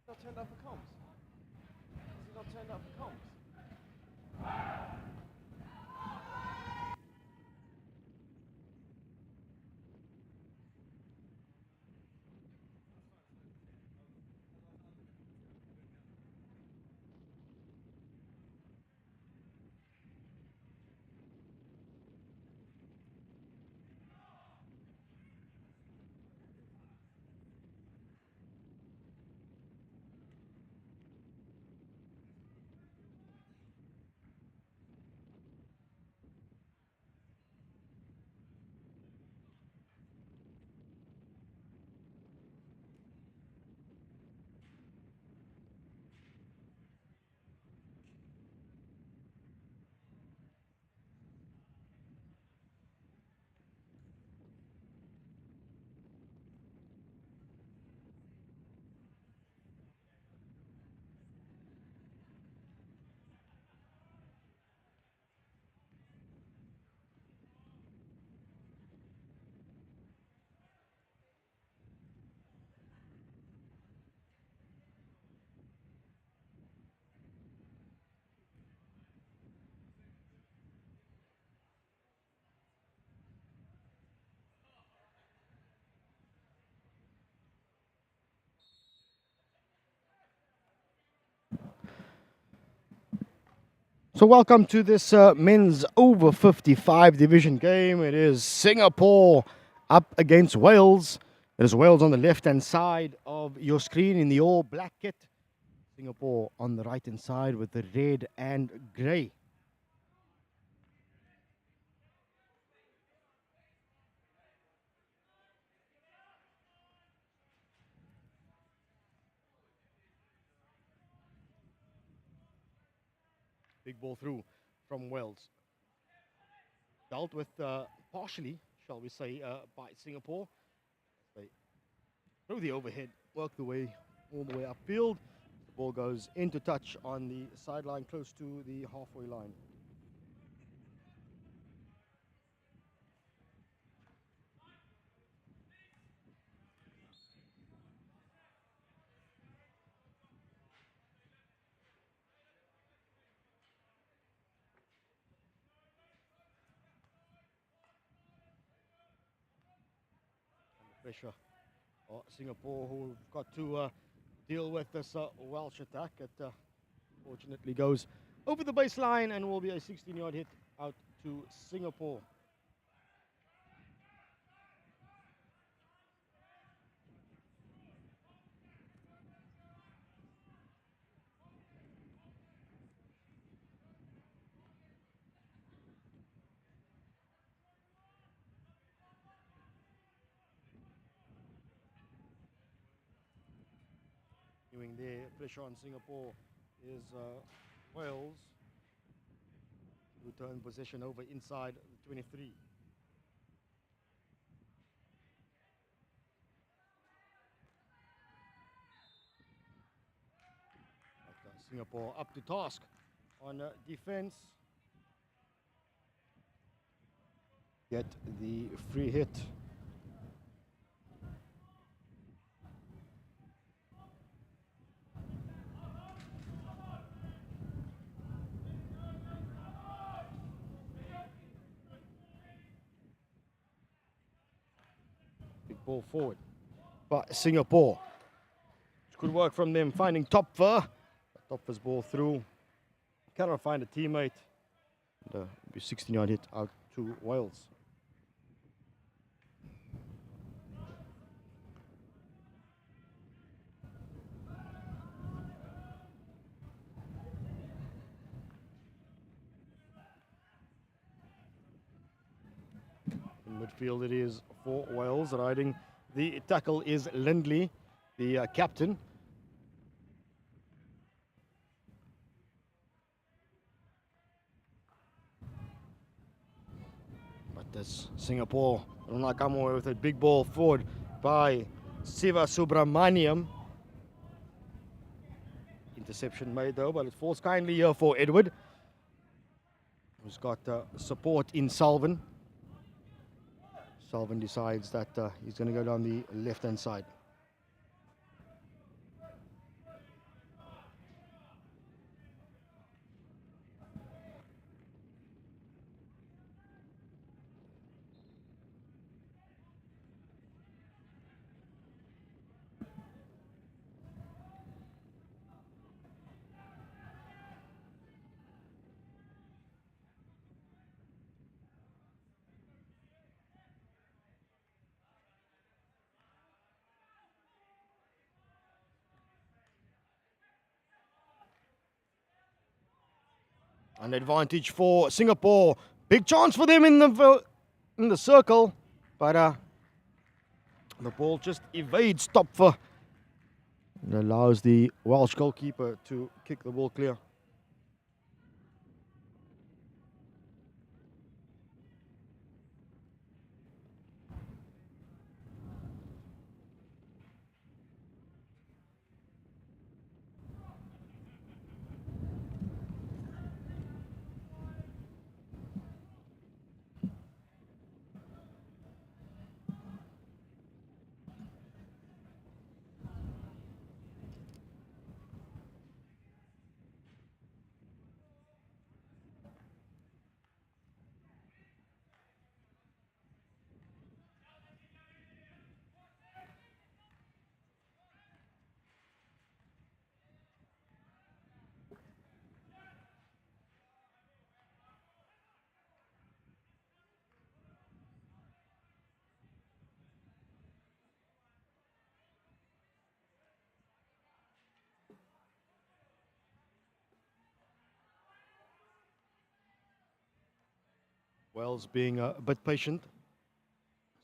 Not turned up for comms. Has he not turned up for comms? So welcome to this men's over 55 division game. It is Singapore up against Wales. It is Wales on the left-hand side of your screen in the all-black kit. Singapore on the right-hand side with the red and grey. Big ball through from Wales. Dealt with partially, shall we say, by Singapore. They throw the overhead, work the way all the way upfield. The ball goes into touch on the sideline close to the halfway line. Pressure. Singapore, who've got to deal with this Welsh attack. It fortunately goes over the baseline and will be a 16-yard hit out to Singapore. Doing their pressure on Singapore is Wales, who turn possession over inside the 23. Singapore up to task on defense. Get the free hit. Big ball forward by Singapore. Good work from them finding Topfer. Topfer's ball through. Cannot find a teammate. And, be 16-yard hit out to Wales. In midfield it is for Wales. Riding the tackle is Lindley, the captain. But this Singapore will not come away with a big ball forward by Siva Subramaniam. Interception made though, but it falls kindly here for Edward, who's got support in Salvin. Salvin decides that he's going to go down the left-hand side. An advantage for Singapore. Big chance for them in the circle, but the ball just evades Topfer and allows the Welsh goalkeeper to kick the ball clear. Wales being a bit patient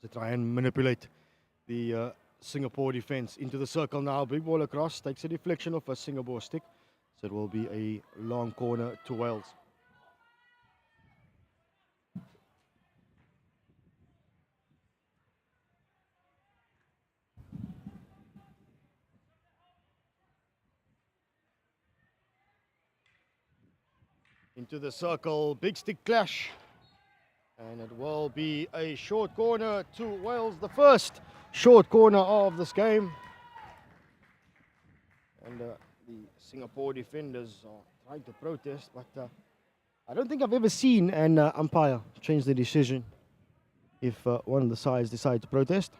to try and manipulate the Singapore defense into the circle now. Big ball across, takes a deflection of a Singapore stick. So it will be a long corner to Wales. Into the circle, big stick clash. And it will be a short corner to Wales, the first short corner of this game. And the Singapore defenders are trying to protest, but I don't think I've ever seen an umpire change the decision if one of the sides decide to protest.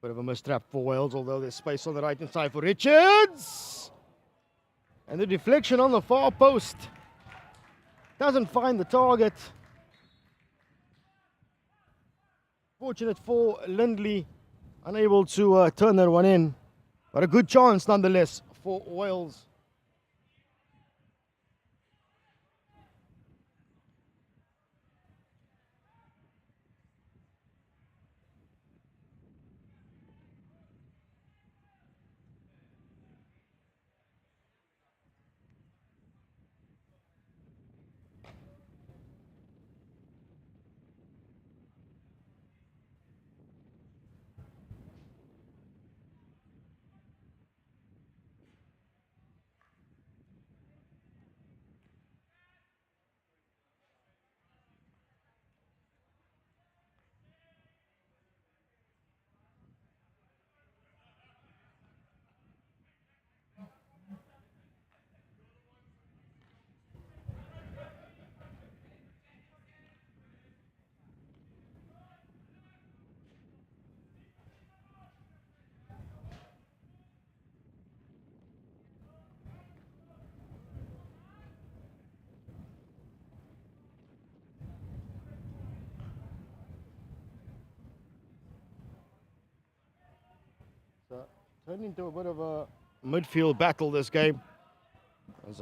Bit of a mistrap for Wales, although there's space on the right-hand side for Richards. And the deflection on the far post. Doesn't find the target. Fortunate for Lindley, unable to turn that one in. But a good chance nonetheless for Wales. Turned into a bit of a midfield battle this game, as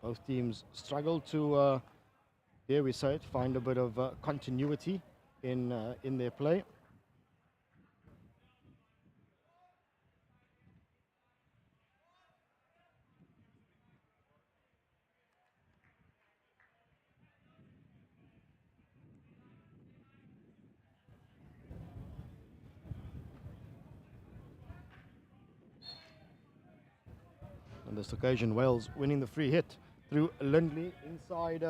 both teams struggle to, dare we say it, find a bit of continuity in their play. On this occasion, Wales winning the free hit through Lindley inside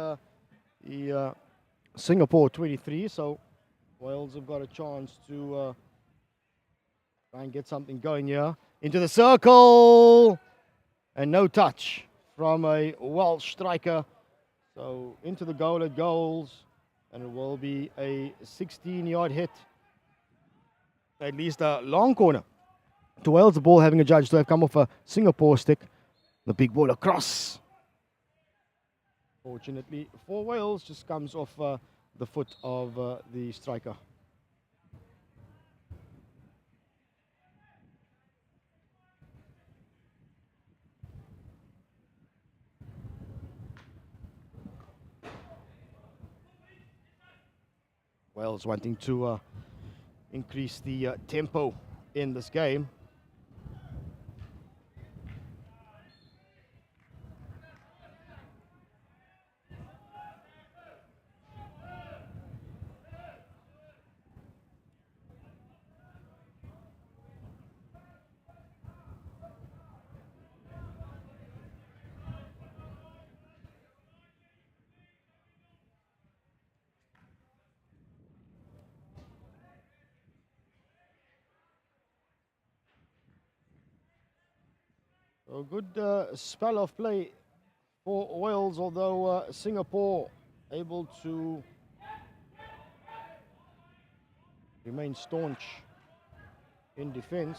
the Singapore 23. So Wales have got a chance to try and get something going here. Into the circle! And no touch from a Welsh striker. So into the goal it goes, and it will be a 16-yard hit. At least a long corner to Wales. The ball having a judge to have come off a Singapore stick. The big ball across. Fortunately for Wales, just comes off the foot of the striker. Wales wanting to increase the tempo in this game. A good spell of play for Wales, although Singapore able to remain staunch in defense.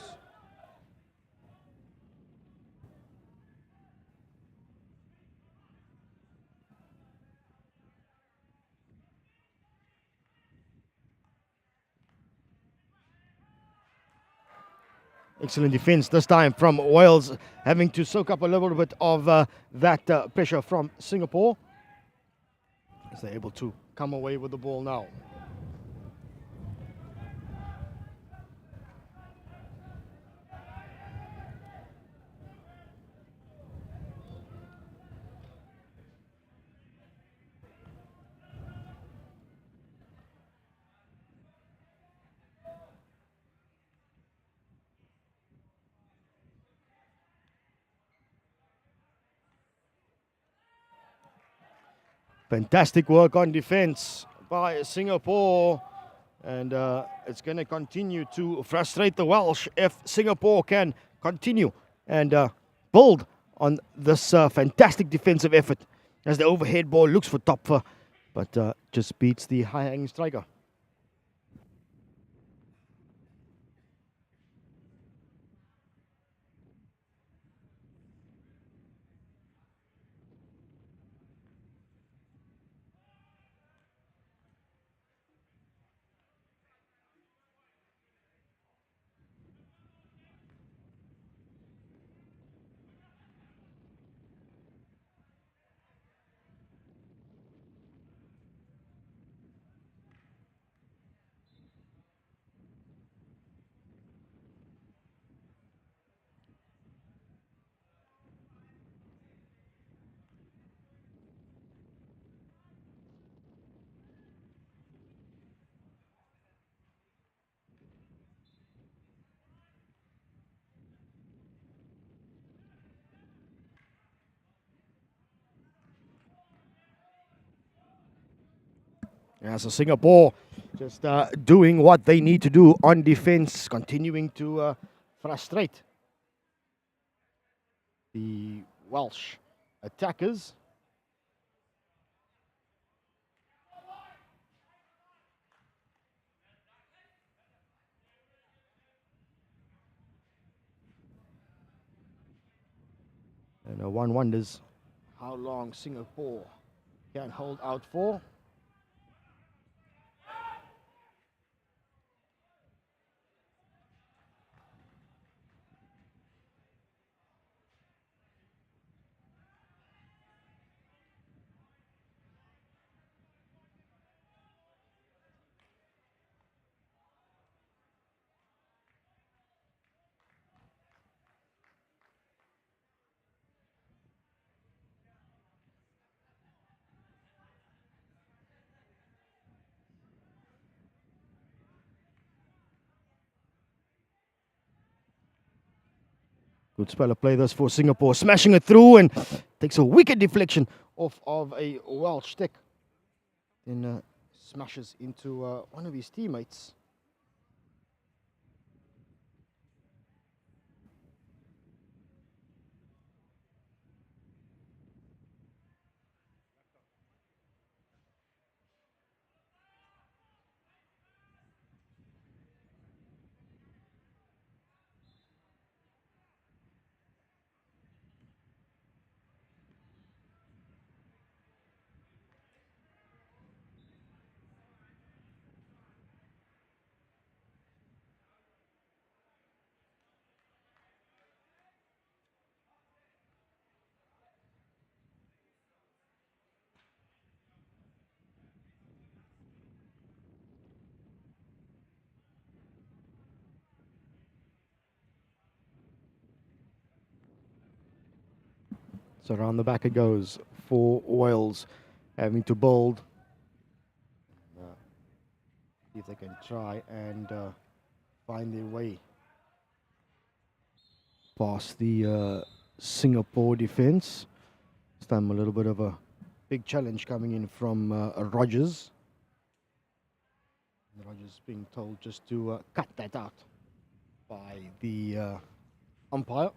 Excellent defense this time from Wales, having to soak up a little bit of that pressure from Singapore. As they're able to come away with the ball now. Fantastic work on defense by Singapore, and it's going to continue to frustrate the Welsh if Singapore can continue and build on this fantastic defensive effort as the overhead ball looks for Topfer, but just beats the high-hanging striker. Yeah, so Singapore just doing what they need to do on defense, continuing to frustrate the Welsh attackers. And one wonders how long Singapore can hold out for. Good spell of play this for Singapore, smashing it through and takes a wicked deflection off of a Welsh stick. Then smashes into one of his teammates. So around the back it goes for Wales, having to build. See if they can try and find their way past the Singapore defense. This time a little bit of a big challenge coming in from Rogers. Rogers being told just to cut that out by the umpire.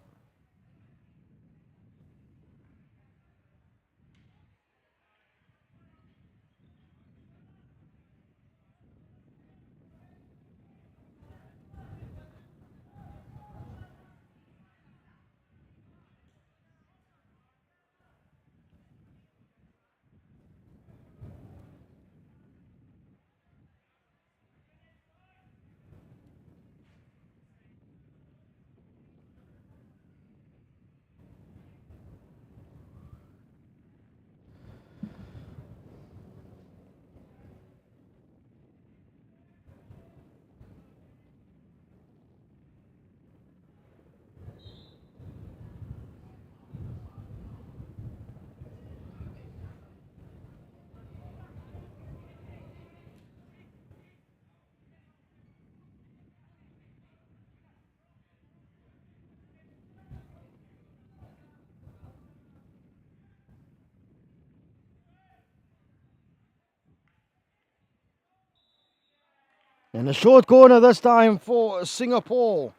And a short corner this time for Singapore.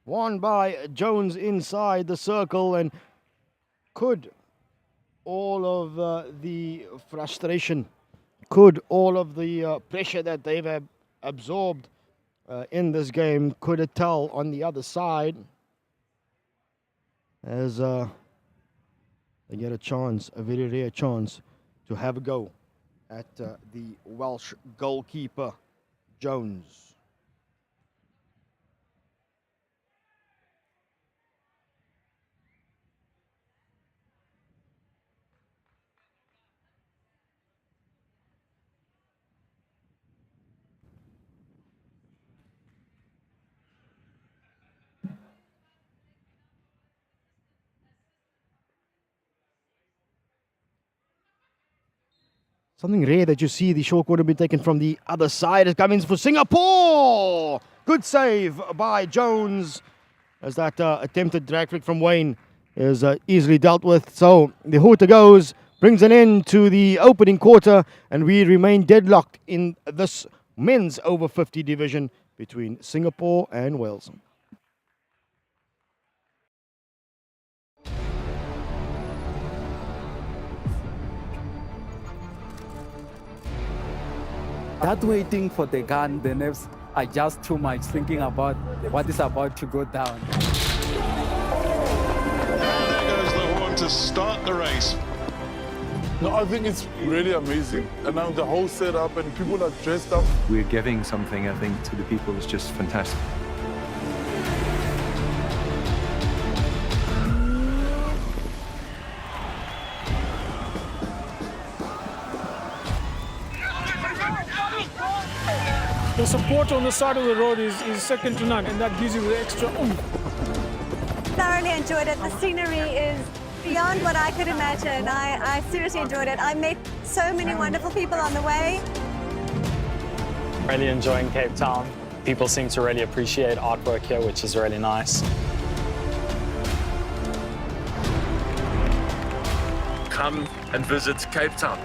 Won by Jones inside the circle, and could all of the frustration, could all of the pressure that they've absorbed in this game, could it tell on the other side as they get a chance, a very rare chance, to have a go at the Welsh goalkeeper, Jones. Something rare that you see the short corner being taken from the other side. It comes in for Singapore. Good save by Jones, as that attempted drag flick from Wayne is easily dealt with. So the hooter goes, brings an end to the opening quarter, and we remain deadlocked in this men's over 50 division between Singapore and Wales. That waiting for the gun, the nerves are just too much, thinking about what is about to go down. There goes the horn to start the race. No, I think it's really amazing. And now the whole setup and people are dressed up. We're giving something, I think, to the people is just fantastic. The support on the side of the road is second to none, and that gives you the extra oomph. Thoroughly enjoyed it. The scenery is beyond what I could imagine. I seriously enjoyed it. I met so many wonderful people on the way. Really enjoying Cape Town. People seem to really appreciate artwork here, which is really nice. Come and visit Cape Town.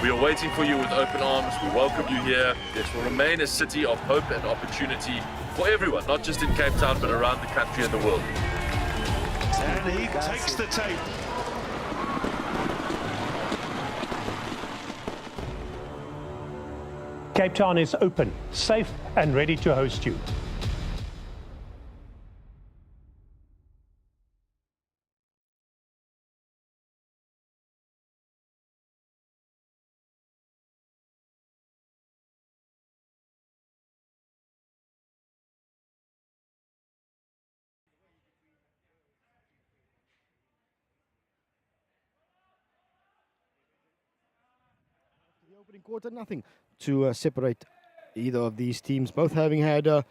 We are waiting for you with open arms. We welcome you here. This will remain a city of hope and opportunity for everyone, not just in Cape Town, but around the country and the world. And he takes the tape. Cape Town is open, safe, and ready to host you. Opening quarter, nothing to separate either of these teams, both having had a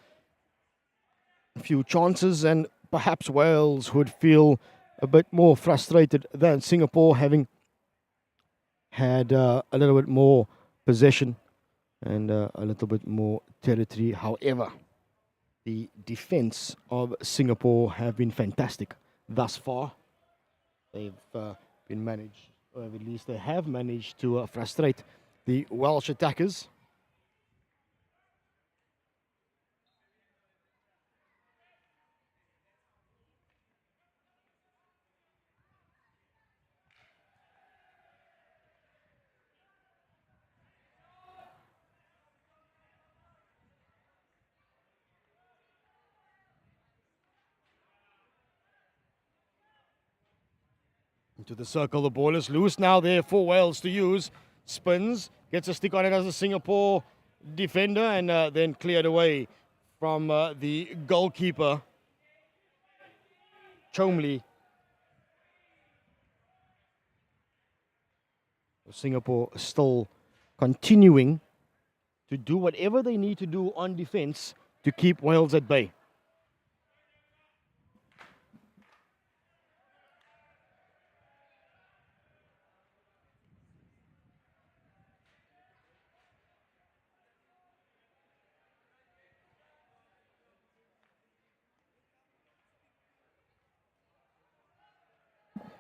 few chances, and perhaps Wales would feel a bit more frustrated than Singapore, having had a little bit more possession and a little bit more territory. However, the defense of Singapore have been fantastic thus far. They've been managed, or at least they have managed to frustrate the Welsh attackers. Into the circle, the ball is loose now there for Wales to use. Spins, gets a stick on it as a Singapore defender, and then cleared away from the goalkeeper, Chomley. Singapore still continuing to do whatever they need to do on defense to keep Wales at bay.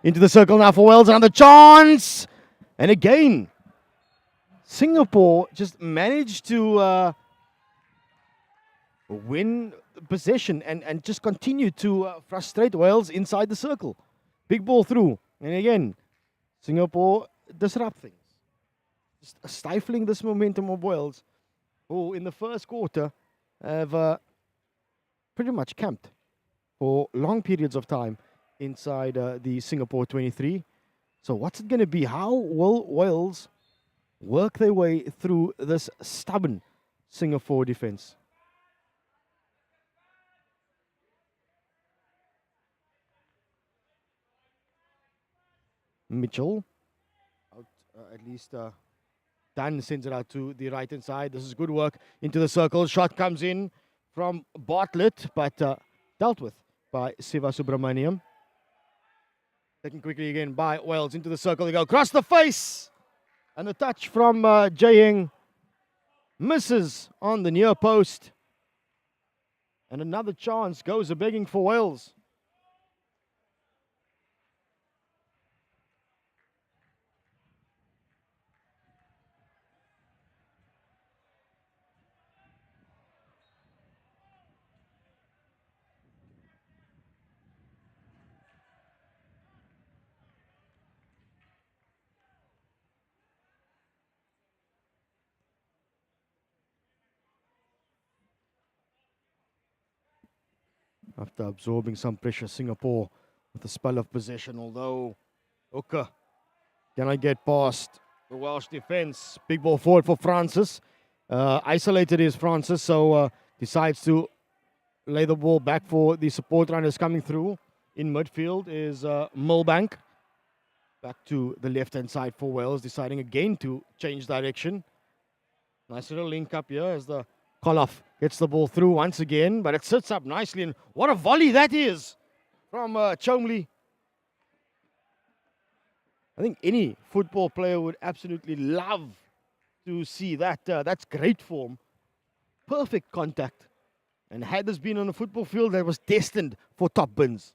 Into the circle now for Wales, another chance! And again, Singapore just managed to win possession and just continue to frustrate Wales inside the circle. Big ball through. And again, Singapore disrupt things. Just stifling this momentum of Wales, who in the first quarter have pretty much camped for long periods of time inside the Singapore 23. So what's it going to be? How will Wales work their way through this stubborn Singapore defense? Mitchell, out, at least Dan sends it out to the right-hand side. This is good work into the circle. Shot comes in from Bartlett, but dealt with by Siva Subramaniam. Taken quickly again by Wales into the circle. They go across the face. And the touch from Jayeng misses on the near post. And another chance goes a-begging for Wales. After absorbing some pressure, Singapore with a spell of possession, although Oka cannot get past the Welsh defense. Big ball forward for Francis. Isolated is Francis, so decides to lay the ball back for the support runners coming through. In midfield is Milbank. Back to the left-hand side for Wales, deciding again to change direction. Nice little link up here as the Koloff gets the ball through once again, but it sits up nicely, and what a volley that is from Chomley. I think any football player would absolutely love to see that. That's great form. Perfect contact. And had this been on a football field, that was destined for top bins.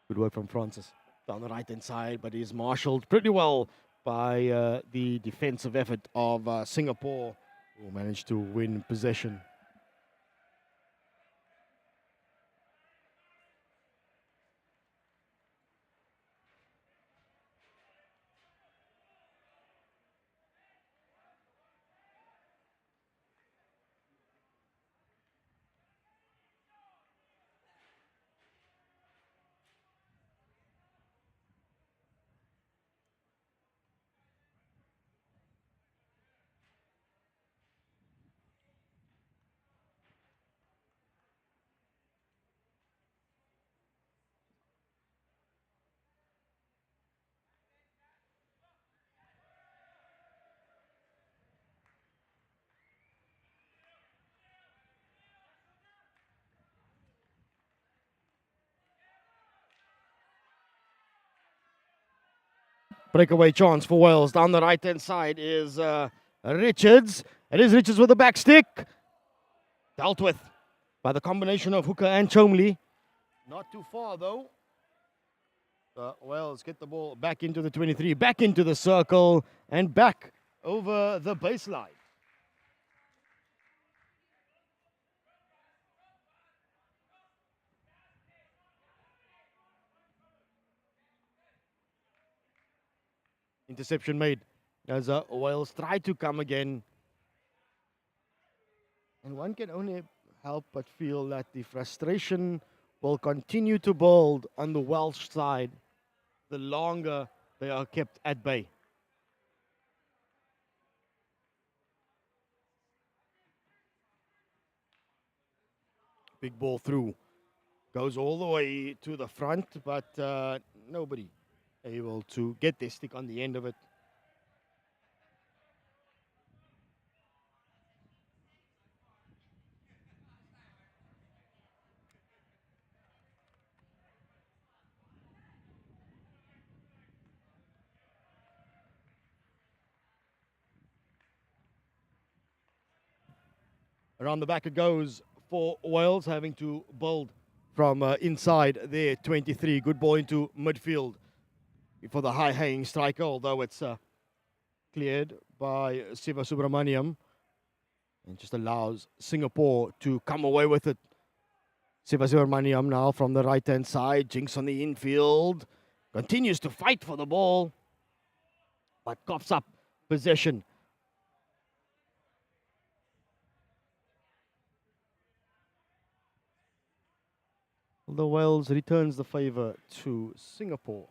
Good work from Francis down the right-hand side, but he's marshaled pretty well by the defensive effort of Singapore, who managed to win possession. Breakaway chance for Wales. Down the right-hand side is Richards. It is Richards with the back stick. Dealt with by the combination of Hooker and Chomley. Not too far, though. Wales get the ball back into the 23, back into the circle, and back over the baseline. Interception made as Wales tried to come again. And one can only help but feel that the frustration will continue to build on the Welsh side the longer they are kept at bay. Big ball through. Goes all the way to the front, but nobody able to get their stick on the end of it. Around the back it goes for Wales, having to build from inside their 23. Good ball into midfield for the high-hanging striker, although it's cleared by Siva Subramaniam and just allows Singapore to come away with it. Siva Subramaniam now from the right-hand side. Jinx on the infield. Continues to fight for the ball, but coughs up possession. The Wales returns the favor to Singapore.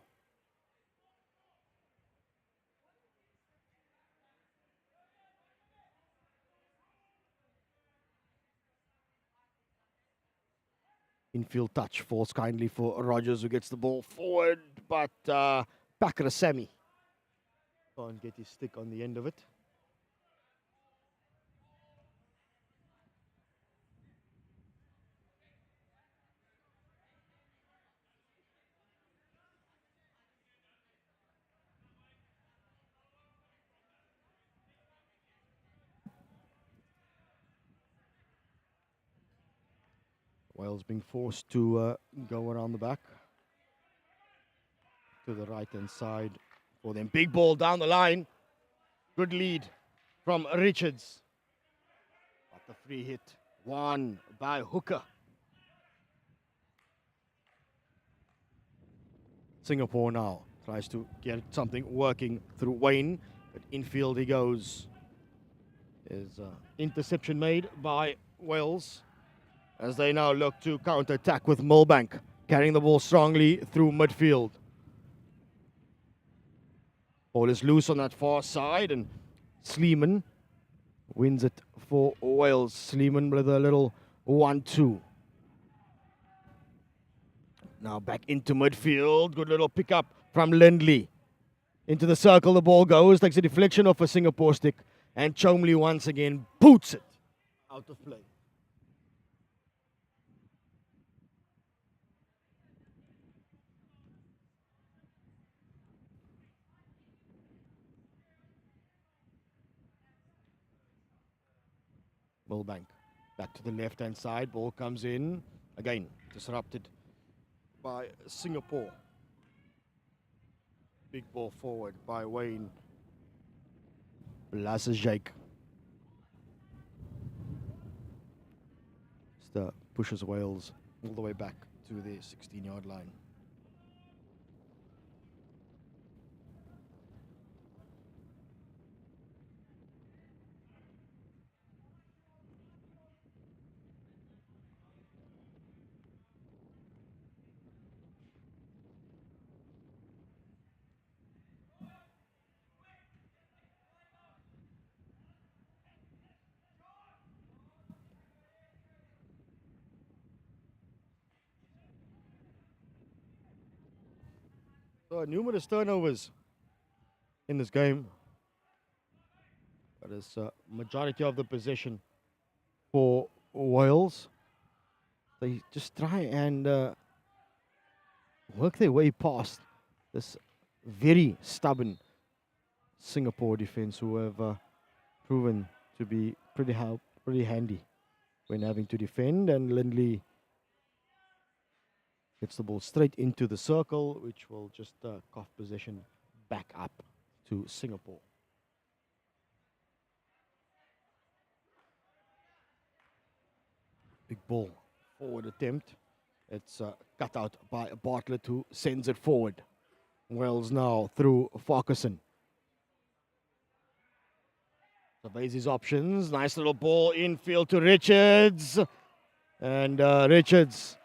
Infield touch falls kindly for Rogers, who gets the ball forward, but Pakrasamy can't get his stick on the end of it. Wales being forced to go around the back to the right-hand side for them. Big ball down the line. Good lead from Richards. But the free hit won by Hooker. Singapore now tries to get something working through Wayne, but infield he goes. There's interception made by Wales, as they now look to counter-attack with Milbank, carrying the ball strongly through midfield. Ball is loose on that far side, and Sleeman wins it for Wales. Sleeman with a little 1-2. Now back into midfield. Good little pickup from Lindley. Into the circle the ball goes, takes a deflection off a Singapore stick, and Chomley once again boots it out of play. Milbank back to the left-hand side. Ball comes in. Again, disrupted by Singapore. Big ball forward by Wayne Blasajek. Just pushes Wales all the way back to the 16-yard line. So numerous turnovers in this game, but it's majority of the possession for Wales. They just try and work their way past this very stubborn Singapore defense who have proven to be pretty handy when having to defend. And Lindley gets the ball straight into the circle, which will just cough possession back up to Singapore. Big ball, forward attempt. It's cut out by Bartlett, who sends it forward. Wells now through Farquharson. Surveys his options. Nice little ball infield to Richards. And Richards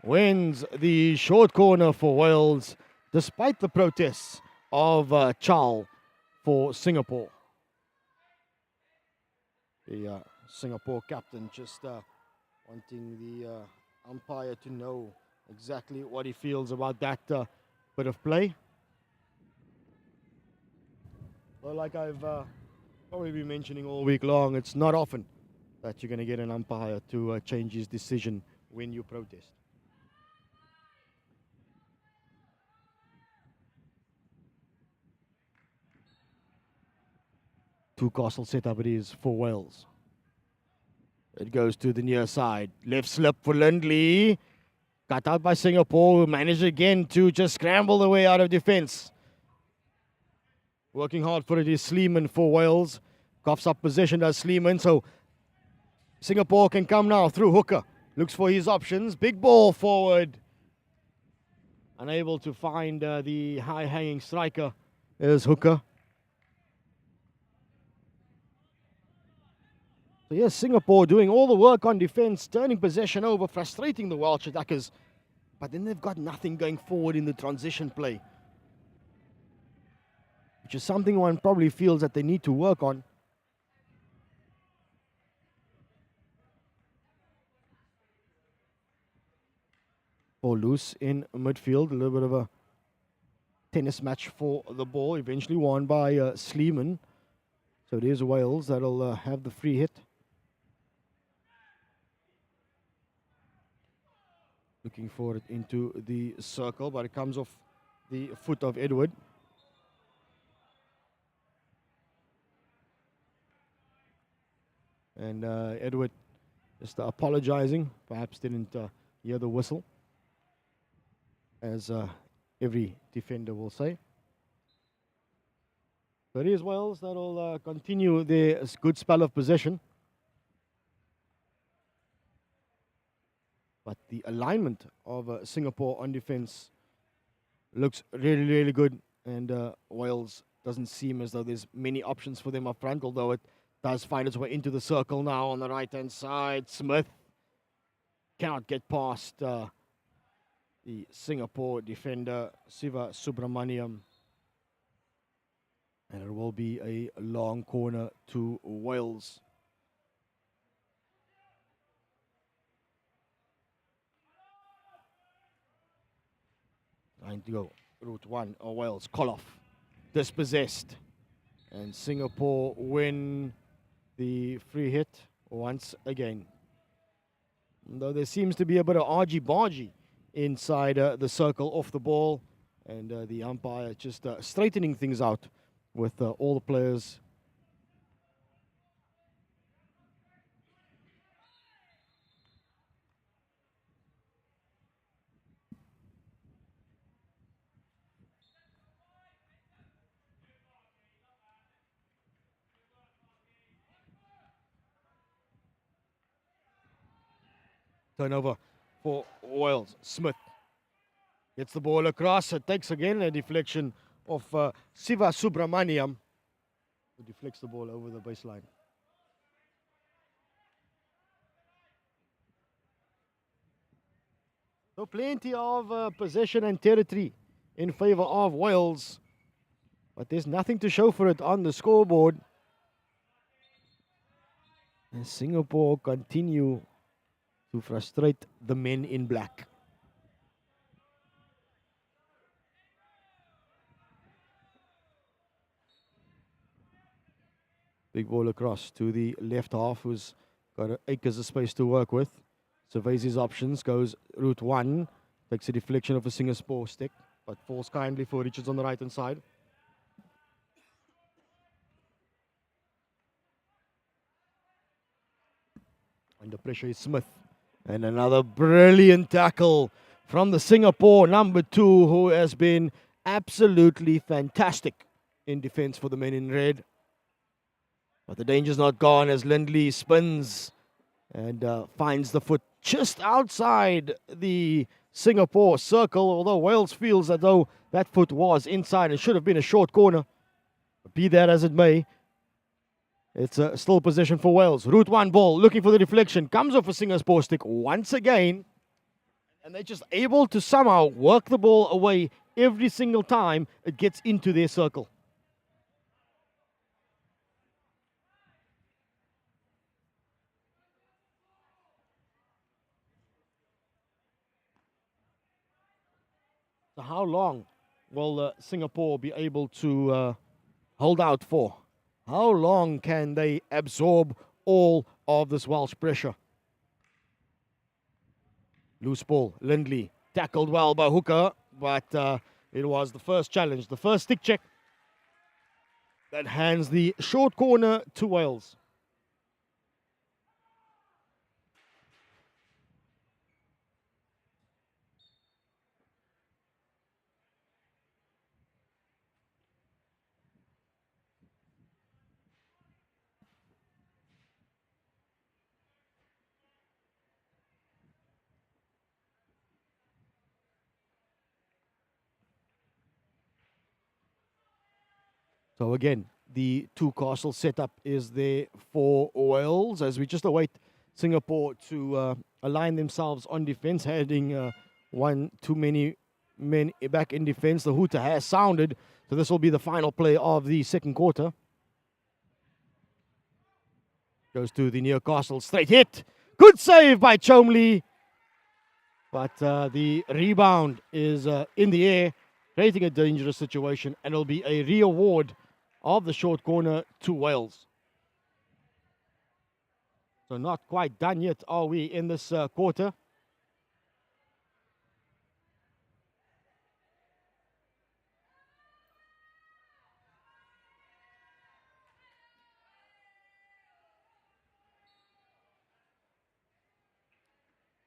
wins the short corner for Wales, despite the protests of Chal for Singapore. The Singapore captain just wanting the umpire to know exactly what he feels about that bit of play. Well, like I've probably been mentioning all week long, it's not often that you're going to get an umpire to change his decision when you protest. Two castle setup it is for Wales. It goes to the near side. Left slip for Lindley. Cut out by Singapore, who managed again to just scramble the way out of defense. Working hard for it is Sleeman for Wales. Coughs up possession as Sleeman, so Singapore can come now through Hooker. Looks for his options. Big ball forward. Unable to find the high-hanging striker is Hooker. So yes, Singapore doing all the work on defense, turning possession over, frustrating the Welsh attackers. But then they've got nothing going forward in the transition play, which is something one probably feels that they need to work on. Ball loose in midfield, a little bit of a tennis match for the ball, eventually won by Sleeman. So it is Wales that'll have the free hit. Looking for it into the circle, but it comes off the foot of Edward. And Edward just apologizing, perhaps didn't hear the whistle, as every defender will say. So it is Wales that'll continue their good spell of possession. But the alignment of Singapore on defense looks really, really good. And Wales doesn't seem as though there's many options for them up front, although it does find its way into the circle now on the right-hand side. Smith cannot get past the Singapore defender, Siva Subramaniam. And it will be a long corner to Wales. Trying to go route one, Wales, Koloff, dispossessed. And Singapore win the free hit once again. Though there seems to be a bit of argy-bargy inside the circle off the ball. And the umpire just straightening things out with all the players. Turnover for Wales. Smith gets the ball across. It takes again a deflection of Siva Subramaniam, who deflects the ball over the baseline. So plenty of possession and territory in favor of Wales, but there's nothing to show for it on the scoreboard. And Singapore continue to frustrate the men in black. Big ball across to the left half, who's got acres of space to work with. Surveys his options, goes route one, takes a deflection of a Singapore stick. but falls kindly for Richards on the right-hand side. Under pressure is Smith. And another brilliant tackle from the Singapore number 2, who has been absolutely fantastic in defense for the men in red. But the danger's not gone as Lindley spins and finds the foot just outside the Singapore circle, although Wales feels as though that foot was inside and should have been a short corner. Be that as it may, it's still possession for Wales. Route 1 ball, looking for the deflection, comes off a Singapore stick once again, and they're just able to somehow work the ball away every single time it gets into their circle. So how long will Singapore be able to hold out for? How long can they absorb all of this Welsh pressure? Loose ball, Lindley, tackled well by Hooker, but it was the first challenge, the first stick check that hands the short corner to Wales. So again, the two castle setup is there for Wales as we just await Singapore to align themselves on defense, heading one too many men back in defense. The hooter has sounded, so this will be the final play of the second quarter. Goes to the near castle, straight hit. Good save by Chomley, but the rebound is in the air, creating a dangerous situation, and it'll be a re-award of the short corner to Wales. So not quite done yet, are we, in this quarter?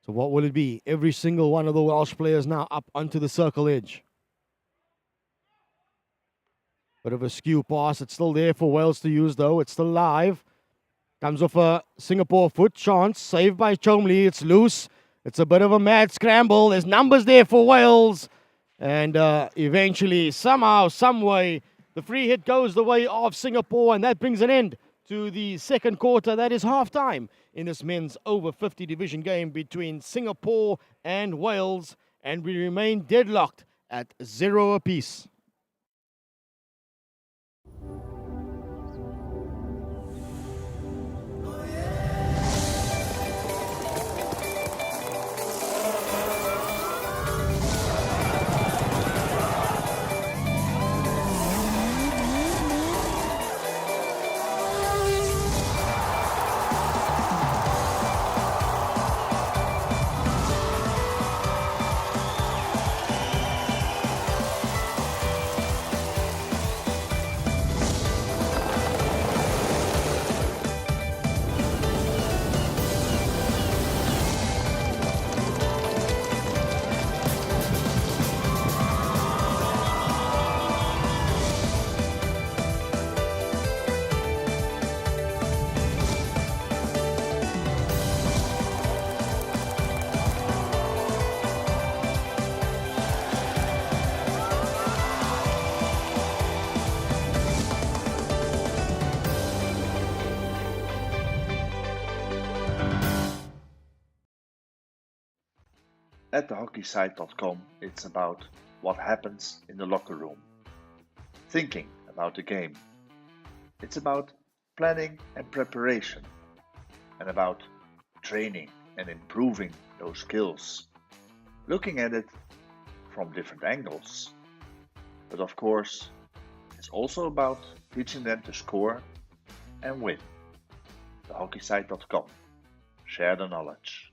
So what will it be? Every single one of the Welsh players now up onto the circle edge. Bit of a skew pass. It's still there for Wales to use, though. It's still live. Comes off a Singapore foot. Chance. Saved by Chomley. It's loose. It's a bit of a mad scramble. There's numbers there for Wales. And eventually, somehow, some way, the free hit goes the way of Singapore. And that brings an end to the second quarter. That is halftime in this men's over 50 division game between Singapore and Wales. And we remain deadlocked at 0 apiece. At thehockeysite.com, it's about what happens in the locker room, thinking about the game. It's about planning and preparation, and about training and improving those skills, looking at it from different angles. But of course, it's also about teaching them to score and win. Thehockeysite.com. Share the knowledge.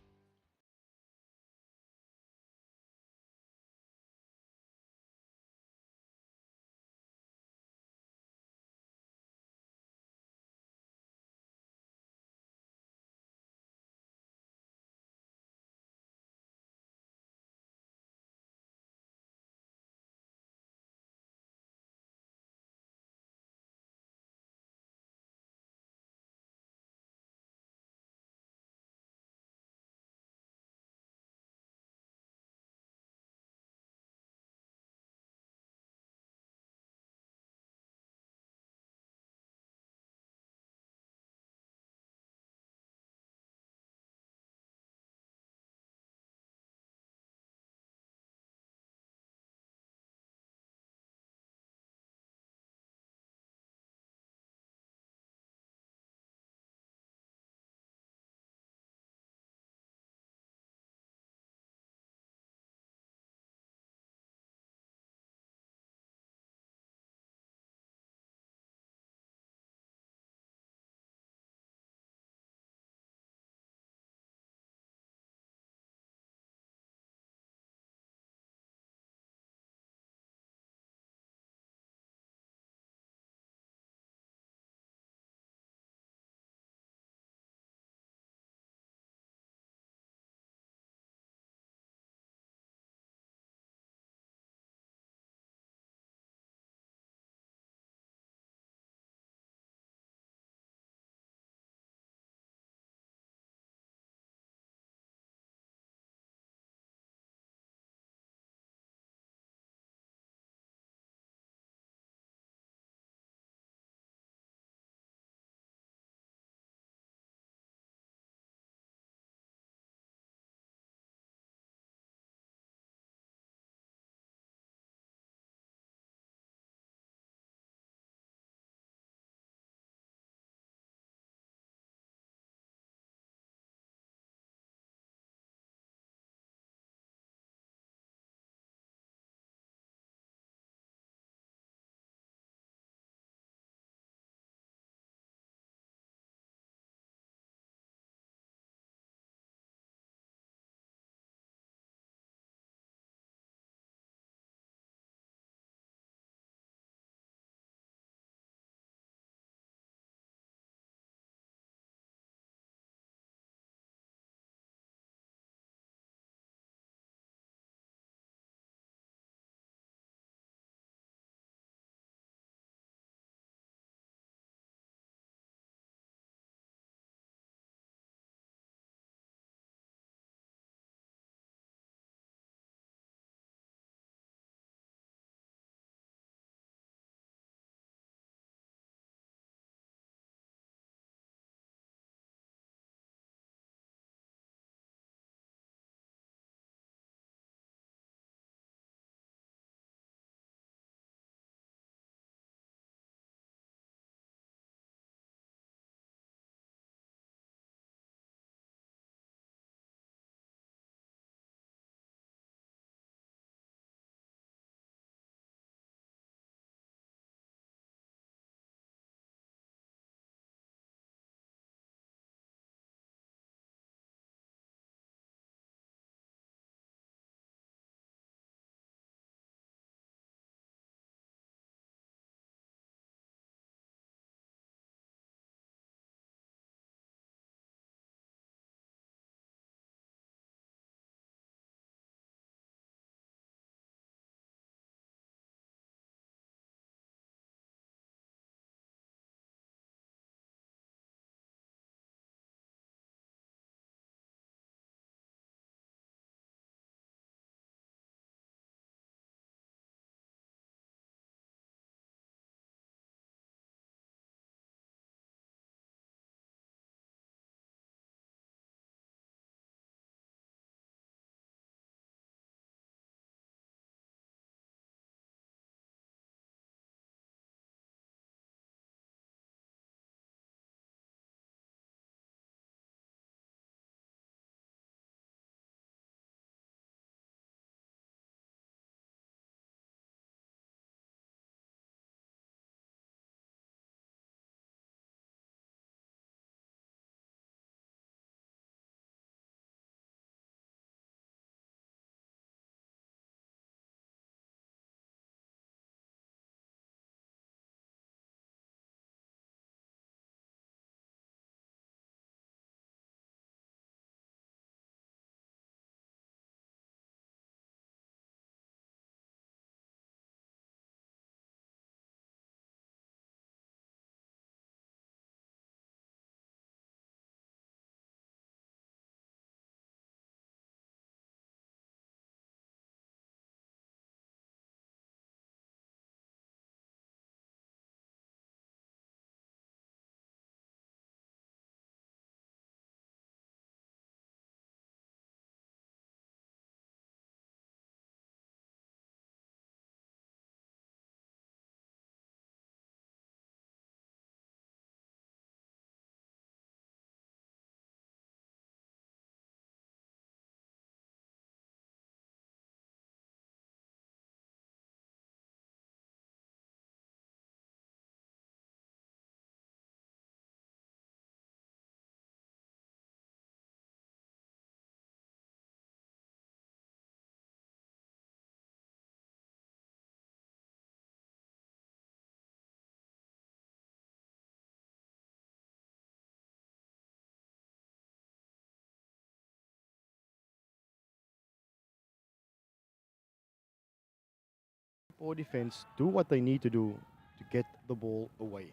Singapore defense do what they need to do to get the ball away.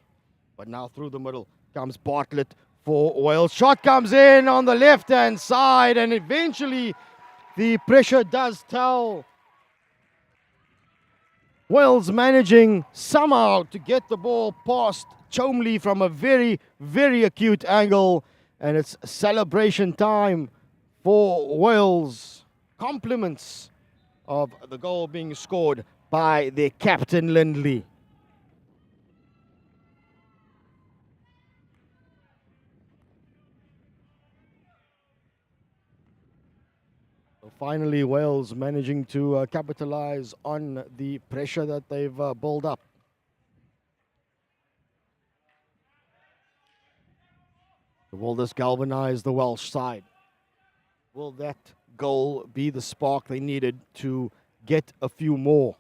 But now through the middle comes Bartlett for Wales. Shot comes in on the left-hand side, and eventually the pressure does tell. Wales managing somehow to get the ball past Chomley from a very, very acute angle, and it's celebration time for Wales. Compliments of the goal being scored by their captain Lindley. So finally, Wales managing to capitalize on the pressure that they've built up. Will this galvanize the Welsh side? Will that goal be the spark they needed to get a few more?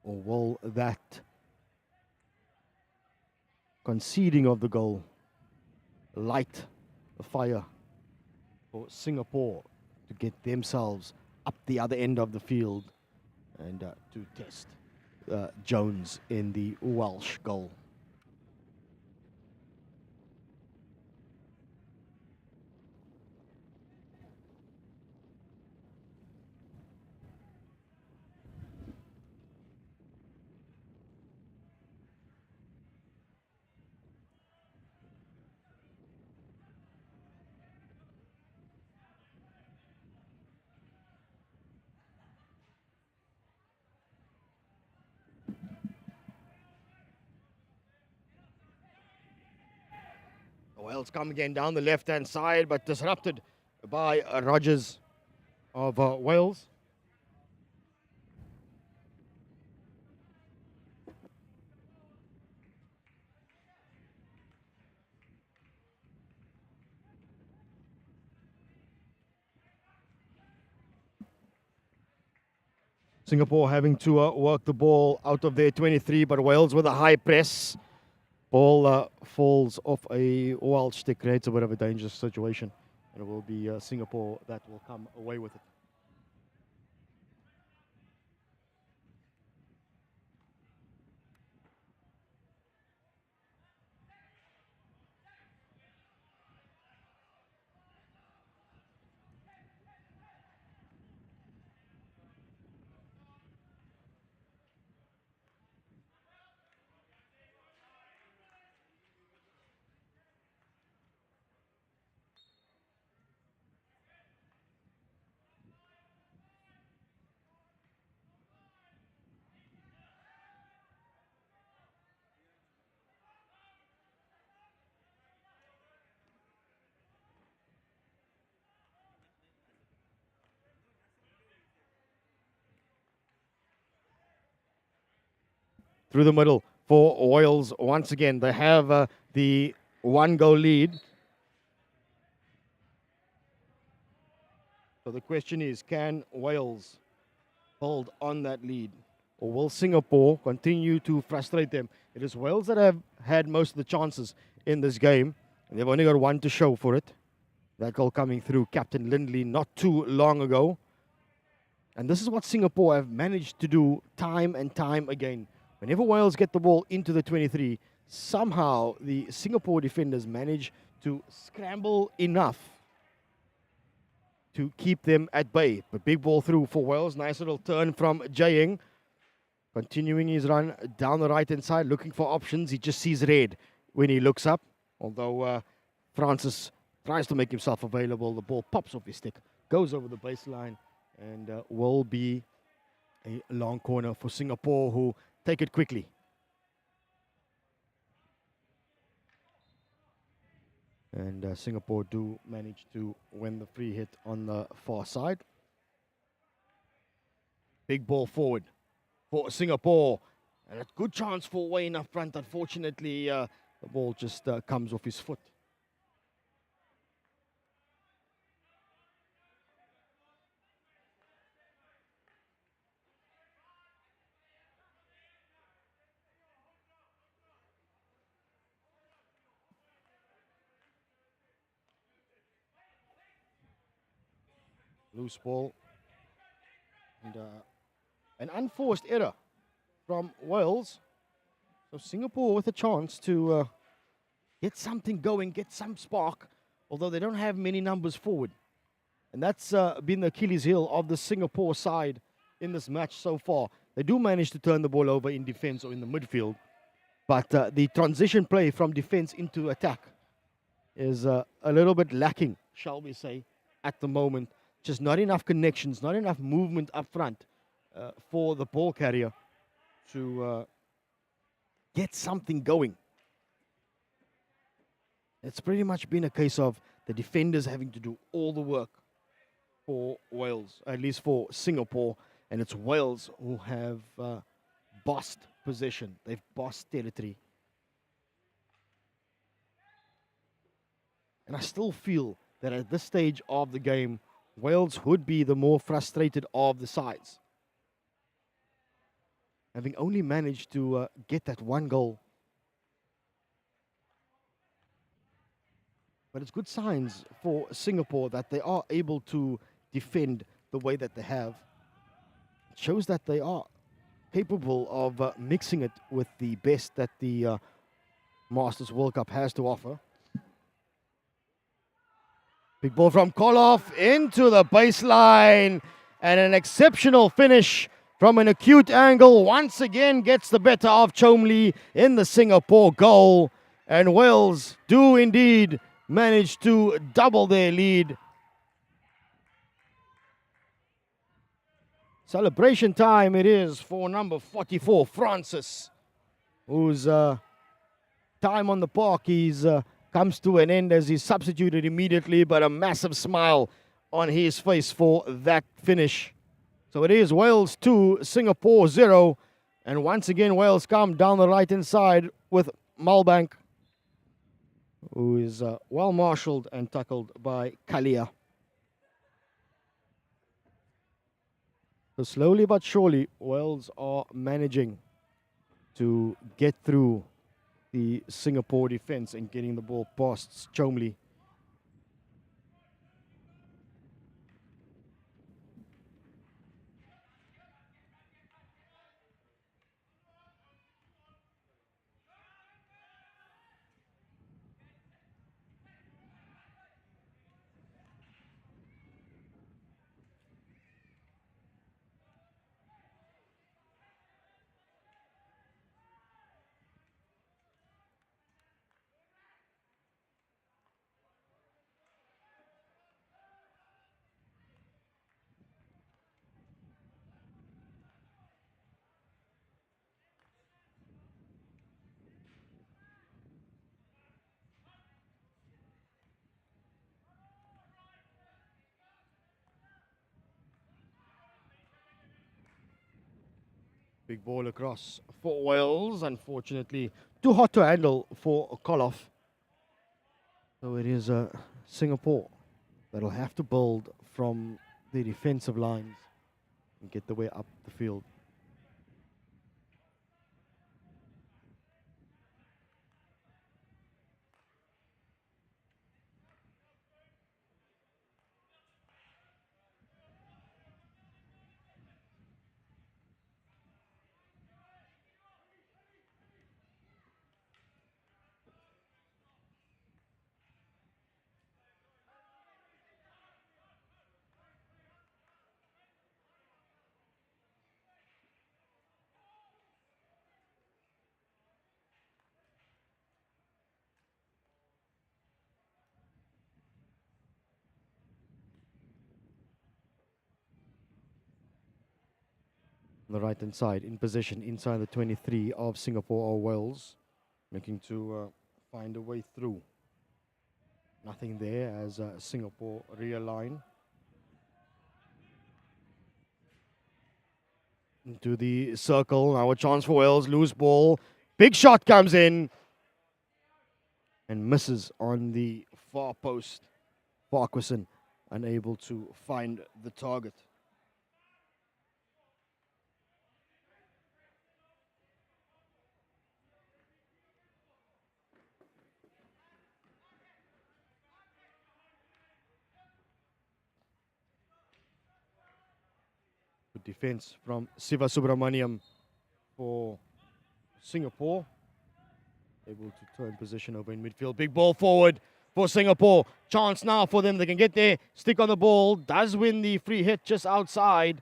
Or will that conceding of the goal light the fire for Singapore to get themselves up the other end of the field and to test Jones in the Welsh goal? Wales come again down the left-hand side, but disrupted by Rogers of Wales. Singapore having to work the ball out of their 23, but Wales with a high press. Ball falls off a Welsh stick, creates a bit of a dangerous situation. And it will be Singapore that will come away with it. Through the middle for Wales once again. They have the 1-goal lead. So the question is, can Wales hold on that lead? Or will Singapore continue to frustrate them? It is Wales that have had most of the chances in this game. And they've only got one to show for it. That goal coming through Captain Lindley not too long ago. And this is what Singapore have managed to do time and time again. Whenever Wales get the ball into the 23, somehow the Singapore defenders manage to scramble enough to keep them at bay. But big ball through for Wales. Nice little turn from Jaying. Continuing his run down the right-hand side, looking for options. He just sees red when he looks up. Although Francis tries to make himself available, the ball pops off his stick, goes over the baseline, and will be a long corner for Singapore, who take it quickly. And Singapore do manage to win the free hit on the far side. Big ball forward for Singapore. And a good chance for Wayne up front. Unfortunately, the ball just comes off his foot. Loose ball. And An unforced error from Wales. So Singapore with a chance to get something going, get some spark, although they don't have many numbers forward. And that's been the Achilles heel of the Singapore side in this match so far. They do manage to turn the ball over in defense or in the midfield, but the transition play from defense into attack is a little bit lacking, shall we say, at the moment. Just not enough connections, not enough movement up front for the ball carrier to get something going. It's pretty much been a case of the defenders having to do all the work for Wales, at least for Singapore, and it's Wales who have bossed possession. They've bossed territory. And I still feel that at this stage of the game, Wales would be the more frustrated of the sides, having only managed to get that one goal. But it's good signs for Singapore that they are able to defend the way that they have. It shows that they are capable of mixing it with the best that the Masters World Cup has to offer. Big ball from Koloff into the baseline, and an exceptional finish from an acute angle once again gets the better of Chomley in the Singapore goal, and Wales do indeed manage to double their lead. Celebration time it is for number 44, Francis, whose time on the park comes to an end as he's substituted immediately, but a massive smile on his face for that finish. So it is Wales 2, Singapore 0, and once again Wales come down the right-hand side with Malbank, who is well marshaled and tackled by Kalia. So slowly but surely, Wales are managing to get through the Singapore defense and getting the ball past Chomley. Big ball across for Wales. Unfortunately, too hot to handle for Koloff. So it is Singapore that'll have to build from the defensive lines and get the way up the field. On the right-hand side, in position inside the 23 of Singapore or Wales, looking to find a way through. Nothing there as Singapore realign into the circle. Now a chance for Wales, loose ball. Big shot comes in and misses on the far post. Farquharson unable to find the target. Good defense from Siva Subramaniam for Singapore. Able to turn position over in midfield. Big ball forward for Singapore. Chance now for them. They can get there. Stick on the ball. Does win the free hit just outside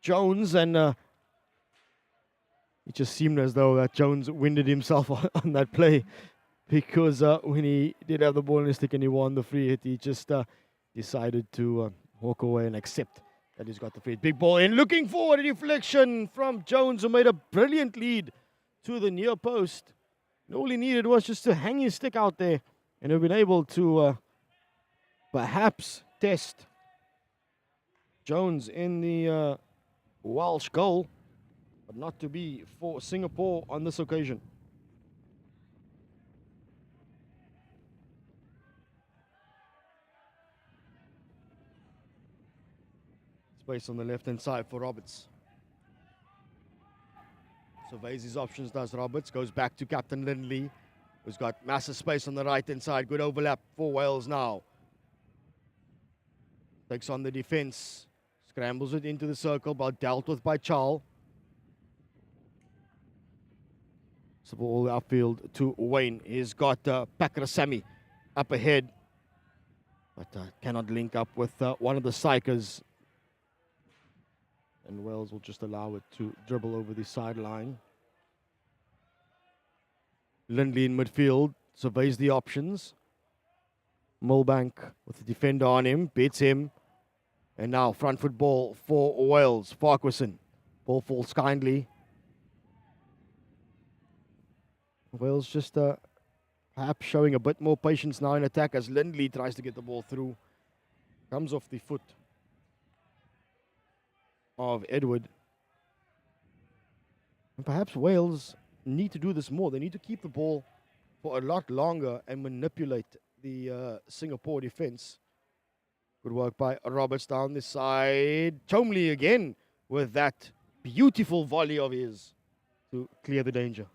Jones, and it just seemed as though that Jones winded himself on that play, because when he did have the ball in his stick and he won the free hit, he just decided to walk away and accept that he's got the free hit. Big ball in, looking forward, a deflection from Jones, who made a brilliant lead to the near post. And all he needed was just to hang his stick out there and have been able to perhaps test Jones in the Welsh goal, but not to be for Singapore on this occasion. Space on the left-hand side for Roberts. Surveys his options, does Roberts. Goes back to Captain Lindley, who's got massive space on the right-hand side. Good overlap for Wales now. Takes on the defense. Scrambles it into the circle, but dealt with by Chal. So ball upfield to Wayne. He's got Pakrasamy up ahead, but cannot link up with one of the strikers. And Wales will just allow it to dribble over the sideline. Lindley in midfield, surveys the options. Milbank with the defender on him, beats him. And now front foot ball for Wales. Farquharson. Ball falls kindly. Wales just perhaps showing a bit more patience now in attack as Lindley tries to get the ball through. Comes off the foot of Edward. And perhaps Wales need to do this more. They need to keep the ball for a lot longer and manipulate the Singapore defense. Good work by Roberts down this side. Chomley again with that beautiful volley of his to clear the danger.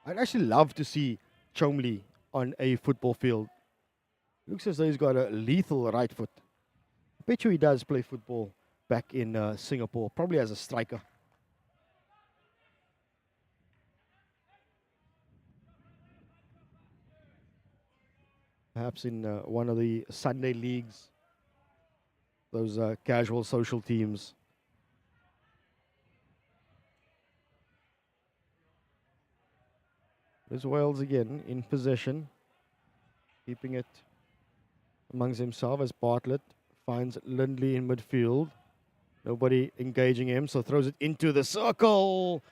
I'd actually love to see Chomley on a football field. Looks as though he's got a lethal right foot. I bet you he does play football back in Singapore, probably as a striker. Perhaps in one of the Sunday leagues, those casual social teams. There's Wales again in possession, keeping it amongst himself as Bartlett finds Lindley in midfield. Nobody engaging him, so throws it into the circle,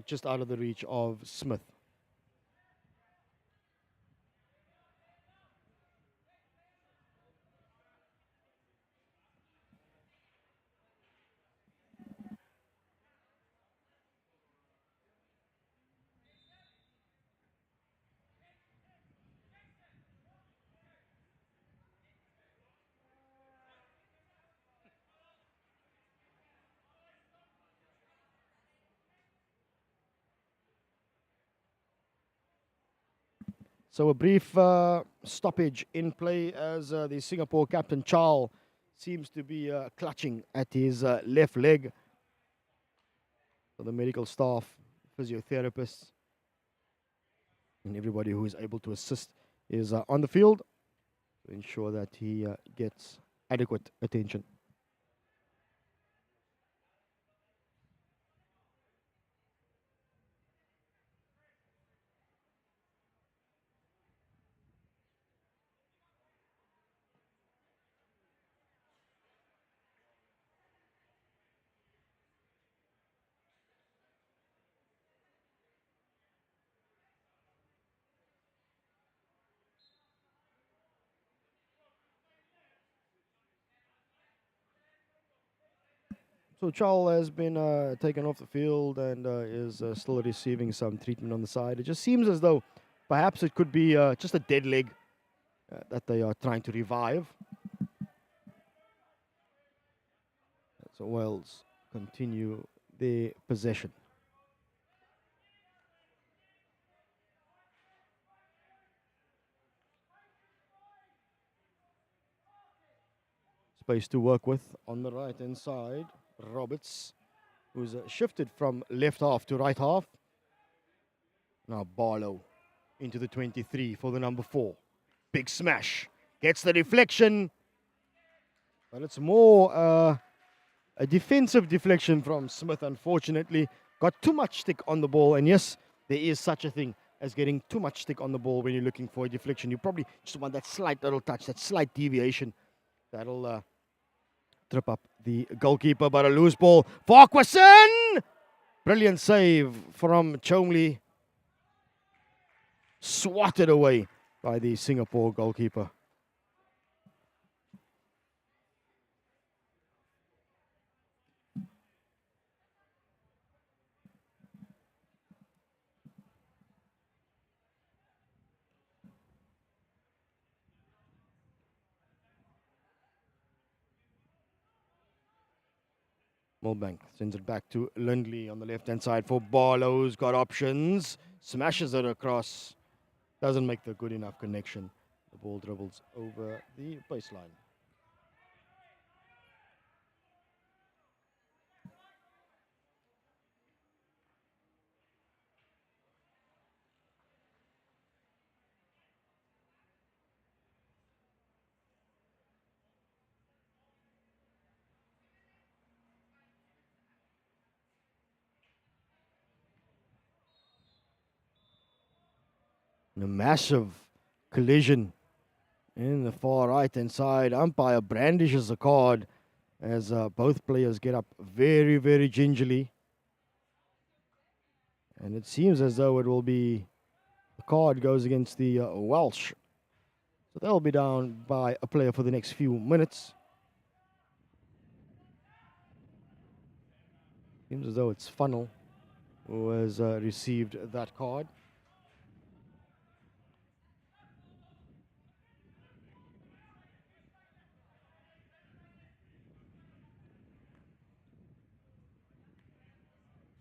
just out of the reach of Smith. So a brief stoppage in play as the Singapore captain Chal seems to be clutching at his left leg. So the medical staff, physiotherapists, and everybody who is able to assist is on the field to ensure that he gets adequate attention. So Chal has been taken off the field and is still receiving some treatment on the side. It just seems as though perhaps it could be just a dead leg that they are trying to revive. So Wales continue their possession. space to work with on the right-hand side. Roberts, who's shifted from left half to right half. Now Barlow into the 23 for the number 4. Big smash. Gets the deflection. But it's more a defensive deflection from Smith, unfortunately. Got too much stick on the ball. And yes, there is such a thing as getting too much stick on the ball when you're looking for a deflection. You probably just want that slight little touch, that slight deviation. That'll trip up the goalkeeper, but a loose ball. Farquharson! Brilliant save from Chomley. Swatted away by the Singapore goalkeeper. Milbank sends it back to Lindley on the left-hand side for Barlow's got options. Smashes it across. Doesn't make the good enough connection. The ball dribbles over the baseline. A massive collision in the far right-hand side. Umpire brandishes a card as both players get up very, very gingerly. And it seems as though it will be, the card goes against the Welsh. So they'll be down by a player for the next few minutes. Seems as though it's Funnel who has received that card.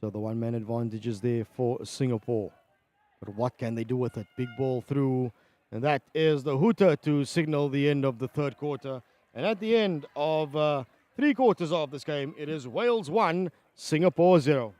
So the one-man advantage is there for Singapore. But what can they do with it? Big ball through. And that is the hooter to signal the end of the third quarter. And at the end of 3 quarters of this game, it is Wales 1, Singapore 0.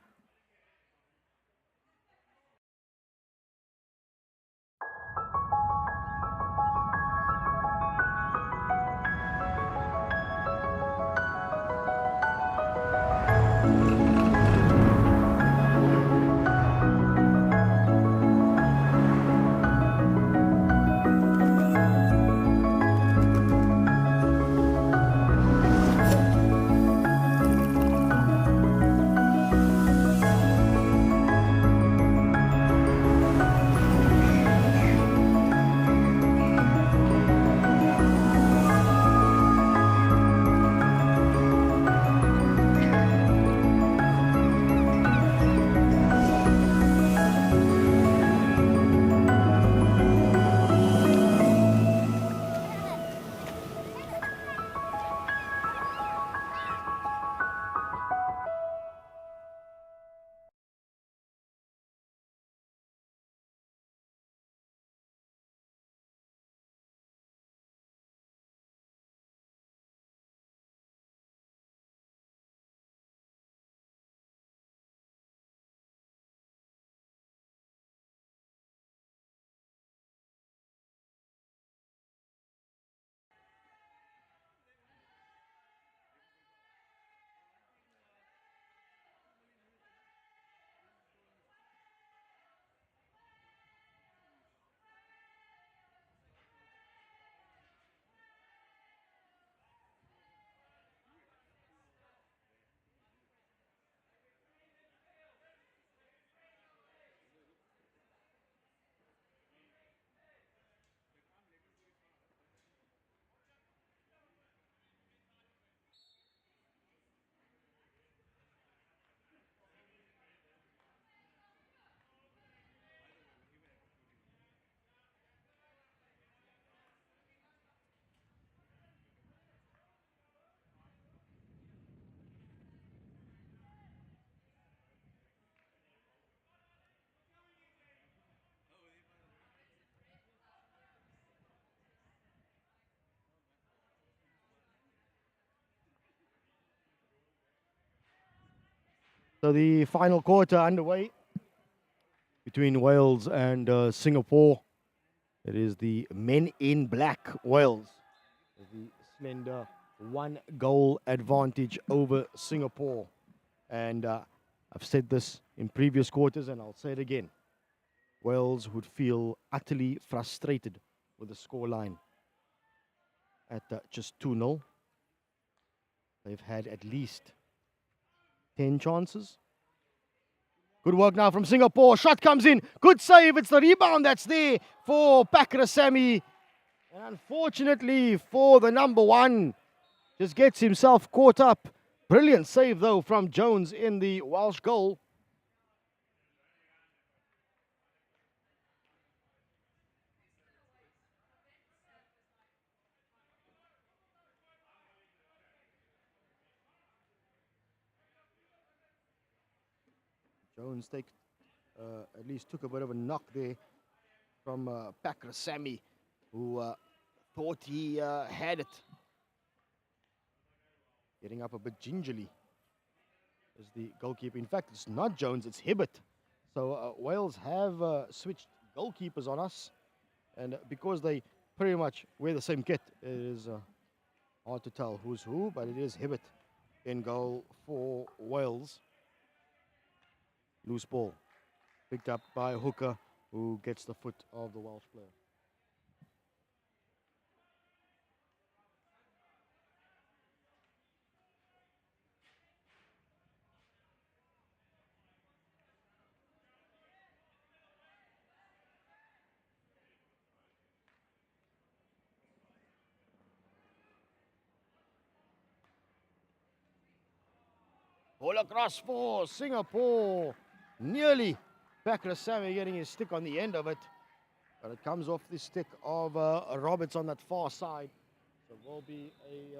So the final quarter underway between Wales and Singapore. It is the men in black, Wales. The slender 1-goal advantage over Singapore. And I've said this in previous quarters and I'll say it again. Wales would feel utterly frustrated with the scoreline at just 2-0. They've had at least 10 chances. Good work now from Singapore. Shot comes in. Good save. It's the rebound that's there for Pakrasamy. And unfortunately for the number one, just gets himself caught up. Brilliant save though from Jones in the Welsh goal. Jones at least took a bit of a knock there from Pakrasamy, who thought he had it. Getting up a bit gingerly is the goalkeeper. In fact, it's not Jones, it's Hibbert. So Wales have switched goalkeepers on us. And because they pretty much wear the same kit, it is hard to tell who's who, but it is Hibbert in goal for Wales. Loose ball picked up by Hooker, who gets the foot of the Welsh player. Ball across for Singapore. Nearly Pakrasamy getting his stick on the end of it. But it comes off the stick of Roberts on that far side. So it will be a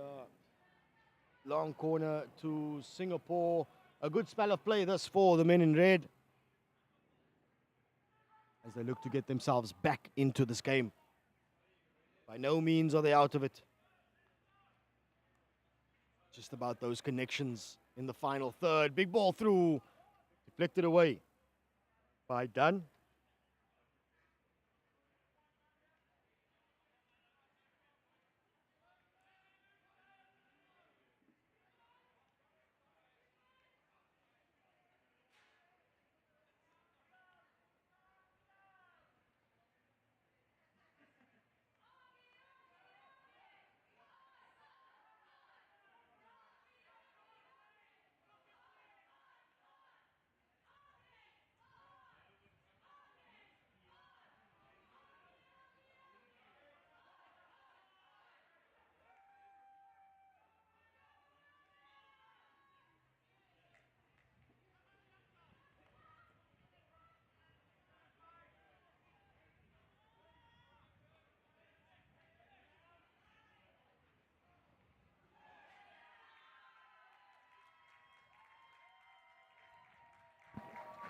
long corner to Singapore. A good spell of play this for the men in red, as they look to get themselves back into this game. By no means are they out of it. Just about those connections in the final third. Big ball through. Deflected away by Dunn.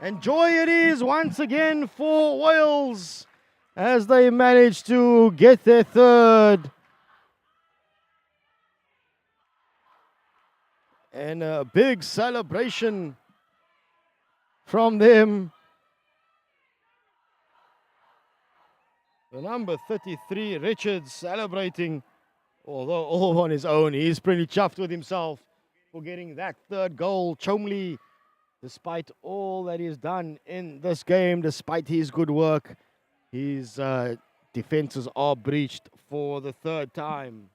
And joy it is once again for Wales as they manage to get their third. And a big celebration from them. The number 33, Richards, celebrating, although all on his own. He's pretty chuffed with himself for getting that third goal. Chomley, despite all that he's done in this game, despite his good work, his defenses are breached for the third time.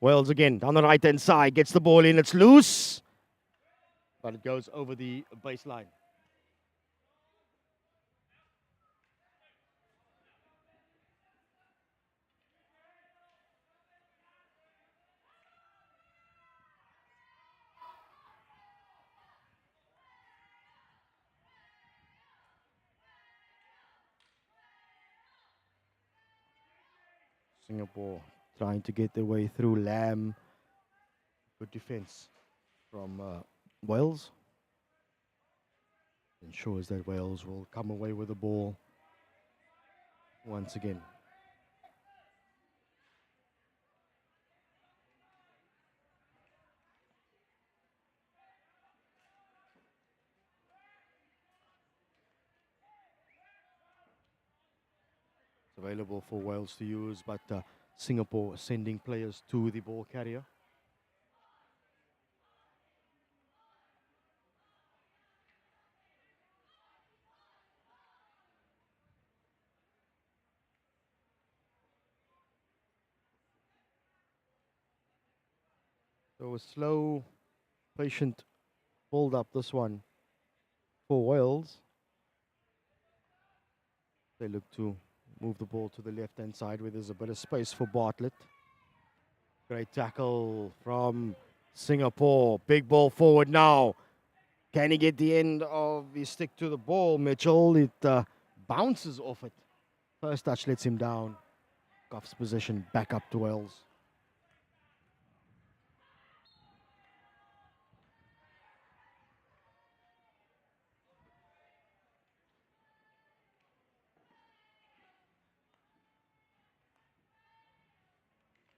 Wales again down the right-hand side, gets the ball in, it's loose, but it goes over the baseline. Singapore trying to get their way through. Lamb. Good defense from Wales. Ensures that Wales will come away with the ball once again. It's available for Wales to use, but Singapore sending players to the ball carrier. So a slow, patient build up this one for Wales. They look to move the ball to the left-hand side where there's a bit of space for Bartlett. Great tackle from Singapore. Big ball forward now. Can he get the end of the stick to the ball, Mitchell? It bounces off it. First touch lets him down. Goff's position back up to Wales.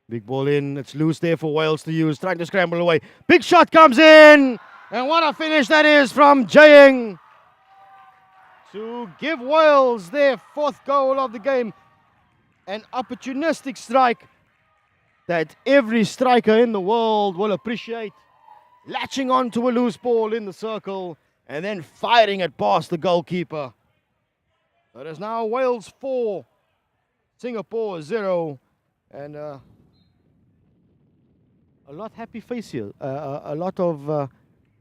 Big ball in. It's loose there for Wales to use. Trying to scramble away. Big shot comes in. And what a finish that is from Jaying to give Wales their 4th goal of the game. An opportunistic strike that every striker in the world will appreciate. Latching onto a loose ball in the circle and then firing it past the goalkeeper. So it is now Wales 4, Singapore 0. And a lot happy face here. A lot of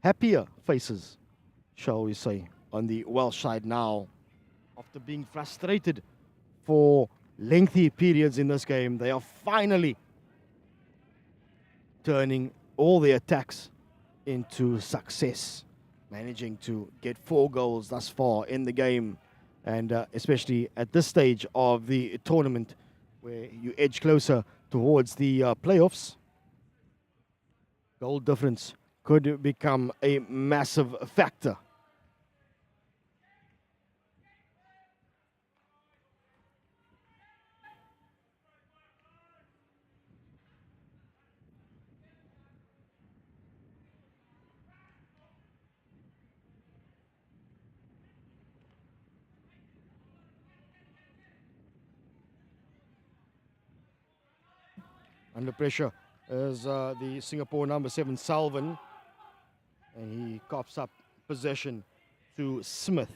happier faces, shall we say, on the Welsh side now. After being frustrated for lengthy periods in this game, they are finally turning all their attacks into success, managing to get 4 goals thus far in the game, and especially at this stage of the tournament where you edge closer towards the playoffs. Goal difference could become a massive factor. Under pressure is the Singapore number 7, Salvin. And he coughs up possession to Smith.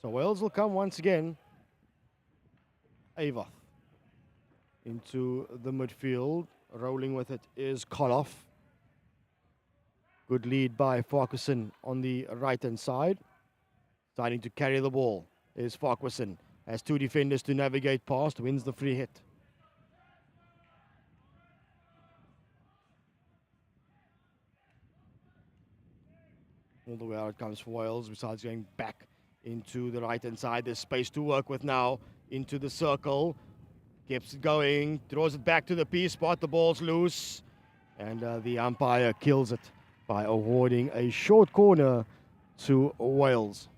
So Wales will come once again. Ava into the midfield. Rolling with it is Koloff. Good lead by Farquharson on the right-hand side. Starting to carry the ball is Farquharson. Has 2 defenders to navigate past. Wins the free hit. All the way out comes for Wales, besides going back into the right-hand side. There's space to work with now into the circle. Keeps it going, throws it back to the P spot. The ball's loose. And the umpire kills it by awarding a short corner to Wales.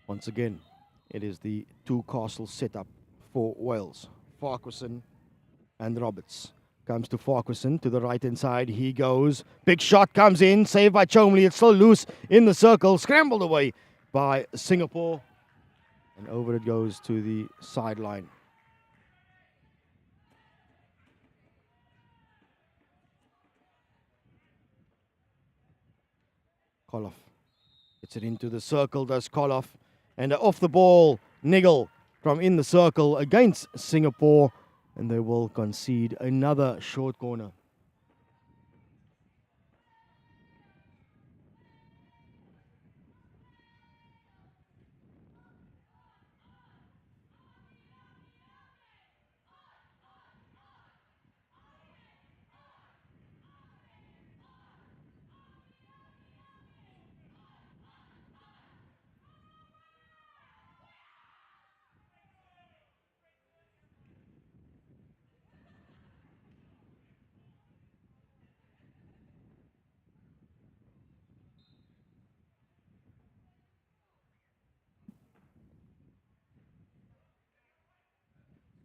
Once again, it is the 2 castle setup for Wales. Farquharson and Roberts. Comes to Farquharson to the right-hand side. He goes. Big shot comes in. Saved by Chomley. It's still loose in the circle. Scrambled away by Singapore. And over it goes to the sideline. Koloff gets it into the circle, does Koloff. And off the ball, Nigel from in the circle against Singapore. and they will concede another short corner.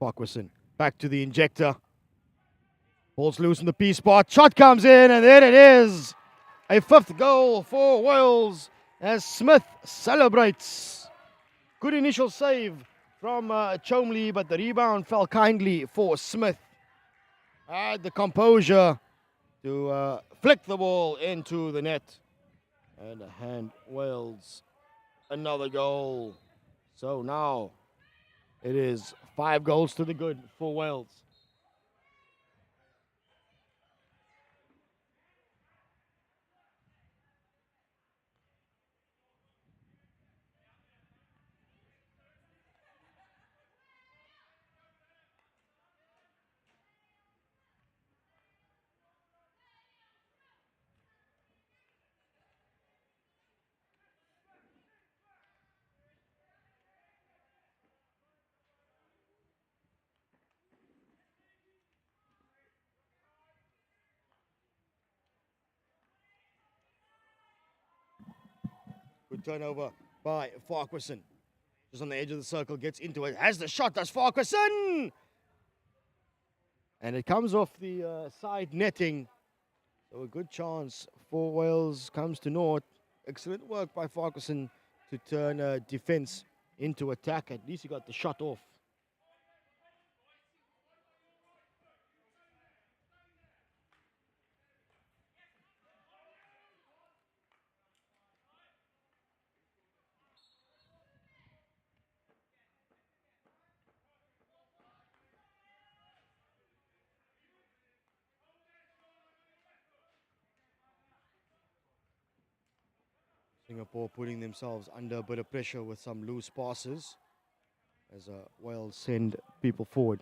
Farquharson back to the injector. Ball's loose in the P spot. Shot comes in, and there it is. A 5th goal for Wales as Smith celebrates. Good initial save from Chomley, but the rebound fell kindly for Smith. Had the composure to flick the ball into the net and hand Wales another goal. So now it is 5 goals to the good for Wales. Good turnover by Farquharson. Just on the edge of the circle, gets into it, has the shot, that's Farquharson! And it comes off the side netting. So a good chance for Wales comes to naught. Excellent work by Farquharson to turn defense into attack. At least he got the shot off. Singapore putting themselves under a bit of pressure with some loose passes as Wales send people forward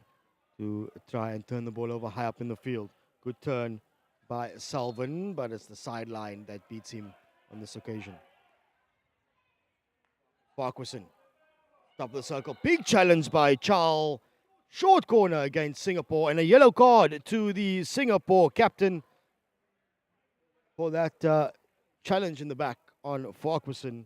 to try and turn the ball over high up in the field. Good turn by Salvin, but it's the sideline that beats him on this occasion. Farquharson, top of the circle, big challenge by Charles. Short corner against Singapore and a yellow card to the Singapore captain for that challenge in the back on Farquharson.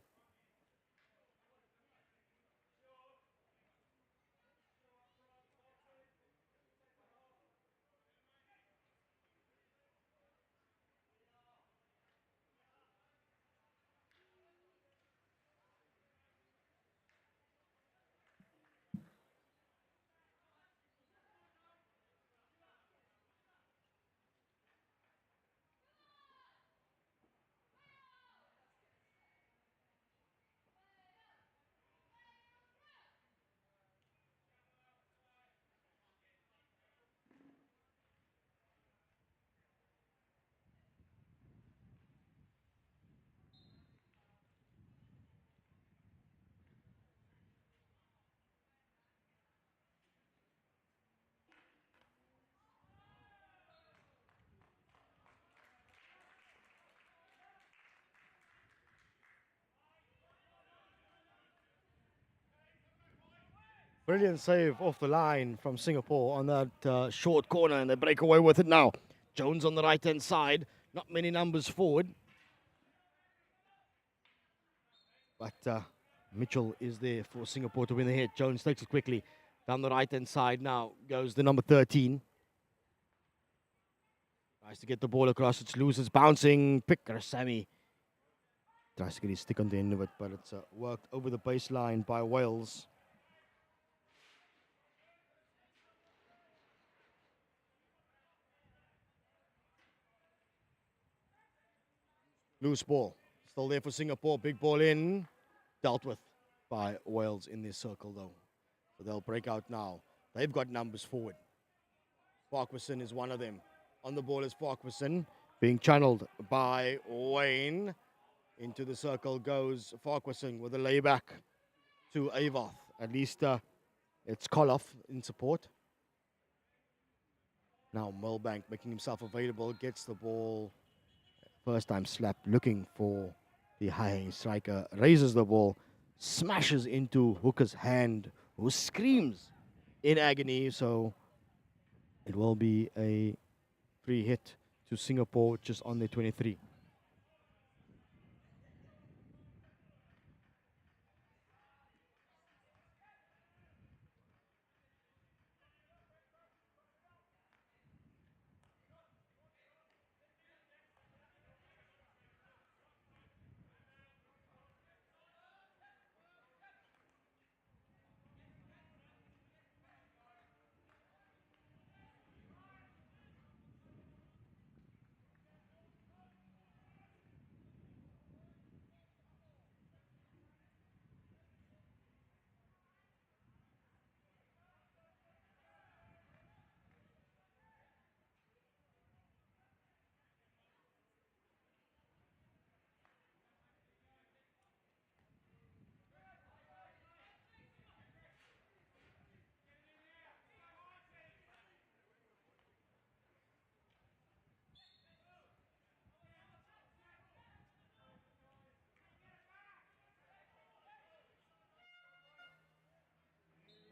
Brilliant save off the line from Singapore on that short corner, and they break away with it now. Jones on the right-hand side. Not many numbers forward. But Mitchell is there for Singapore to win the hit. Jones takes it quickly. Down the right-hand side now goes the number 13. Tries to get the ball across. It's loose. It's bouncing. Picker Sammy tries to get his stick on the end of it, but it's worked over the baseline by Wales. Loose ball. Still there for Singapore. Big ball in. Dealt with by Wales in this circle, though. So they'll break out now. They've got numbers forward. Farquharson is one of them. On the ball is Farquharson, being channeled by Wayne. Into the circle goes Farquharson with a layback to Avoth. At least it's Koloff in support. Now Milbank making himself available, gets the ball. First time slap, looking for the high striker, raises the ball, smashes into Hooker's hand, who screams in agony. So it will be a free hit to Singapore just on the 23.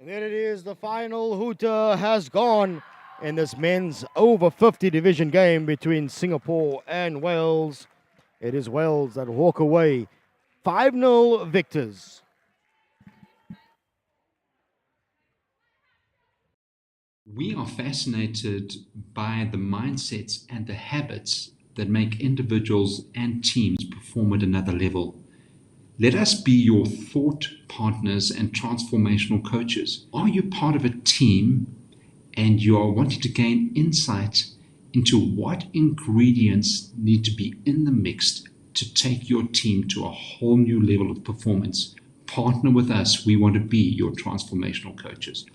And there it is, the final hooter has gone in this men's over 50 division game between Singapore and Wales. It is Wales that walk away 5-0 victors. We are fascinated by the mindsets and the habits that make individuals and teams perform at another level. Let us be your thought partners and transformational coaches. Are you part of a team and you are wanting to gain insight into what ingredients need to be in the mix to take your team to a whole new level of performance? Partner with us. We want to be your transformational coaches.